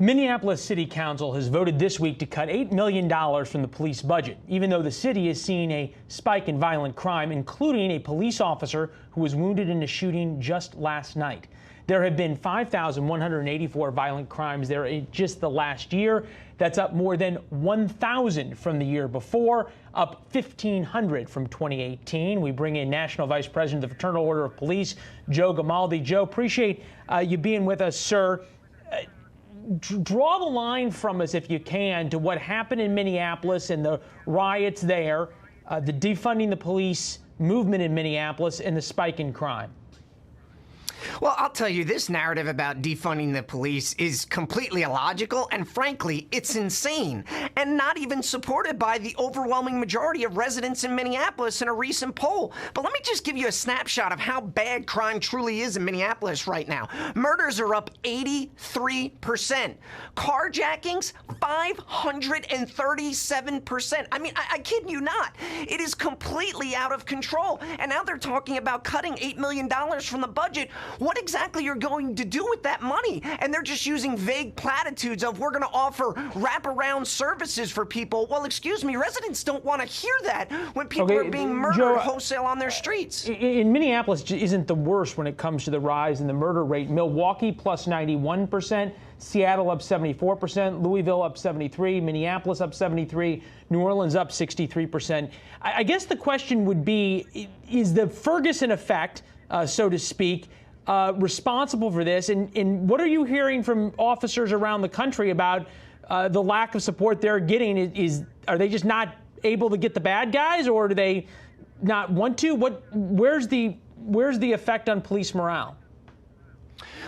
Minneapolis City Council has voted this week to cut $8 million from the police budget, even though the city is seeing a spike in violent crime, including a police officer who was wounded in a shooting just last night. There have been 5,184 violent crimes there in just the last year. That's up more than 1,000 from the year before, up 1,500 from 2018. We bring in National Vice President of the Fraternal Order of Police, Joe Gamaldi. Joe, appreciate you being with us, sir. Draw the line from us, if you can, to what happened in Minneapolis and the riots there, the defunding the police movement in Minneapolis, and the spike in crime. Well, I'll tell you, this narrative about defunding the police is completely illogical, and frankly, it's insane, and not even supported by the overwhelming majority of residents in Minneapolis in a recent poll. But let me just give you a snapshot of how bad crime truly is in Minneapolis right now. Murders are up 83%. Carjackings, 537%. I mean, I kid you not. It is completely out of control. And now they're talking about cutting $8 million from the budget. What exactly you're going to do with that money? And they're just using vague platitudes of we're going to offer wraparound services for people. Well, excuse me, residents don't want to hear that when people are being murdered wholesale on their streets. In Minneapolis isn't the worst when it comes to the rise in the murder rate. Milwaukee plus 91%, Seattle up 74%, Louisville up 73%, Minneapolis up 73%, New Orleans up 63%. I guess the question would be, is the Ferguson effect, so to speak, responsible for this? And what are you hearing from officers around the country about the lack of support they're getting? Are they just not able to get the bad guys, or do they not want to? Where's the effect on police morale?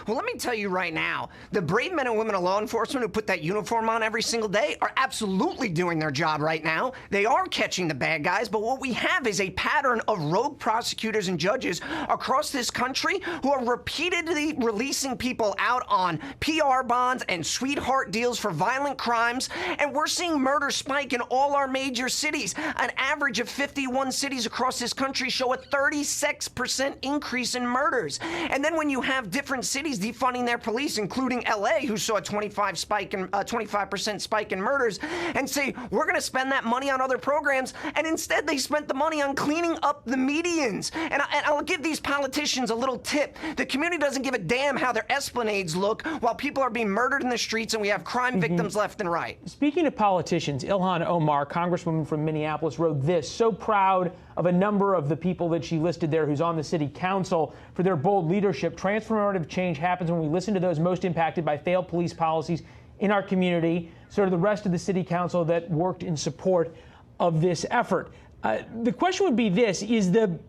Well, let me tell you right now, the brave men and women of law enforcement who put that uniform on every single day are absolutely doing their job right now. They are catching the bad guys, but what we have is a pattern of rogue prosecutors and judges across this country who are repeatedly releasing people out on PR bonds and sweetheart deals for violent crimes, and we're seeing murder spike in all our major cities. An average of 51 cities across this country show a 36% increase in murders. And then when you have different cities defunding their police, including LA, who saw a 25% spike in murders, and say, we're going to spend that money on other programs, and instead they spent the money on cleaning up the medians. And I'll give these politicians a little tip. The community doesn't give a damn how their esplanades look while people are being murdered in the streets and we have crime victims left and right. Speaking of politicians, Ilhan Omar, Congresswoman from Minneapolis, wrote this: so proud of a number of the people that she listed there who's on the city council for their bold leadership. Transformative change happens when we listen to those most impacted by failed police policies in our community, sort of the rest of the city council that worked in support of this effort. The question would be this: is the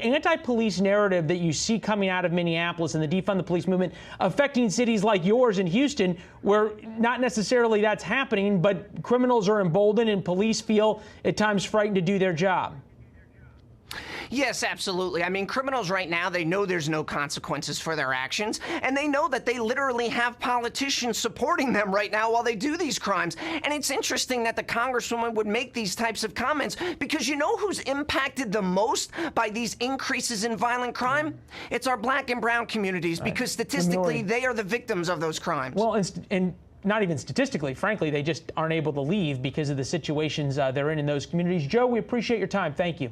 anti-police narrative that you see coming out of Minneapolis and the defund the police movement affecting cities like yours in Houston, where not necessarily that's happening, but criminals are emboldened and police feel at times frightened to do their job? Yes, absolutely. I mean, criminals right now, they know there's no consequences for their actions, and they know that they literally have politicians supporting them right now while they do these crimes. And it's interesting that the Congresswoman would make these types of comments, because you know who's impacted the most by these increases in violent crime? It's our black and brown communities, because statistically, they are the victims of those crimes. Well, and not even statistically, frankly, they just aren't able to leave because of the situations they're in those communities. Joe, we appreciate your time. Thank you.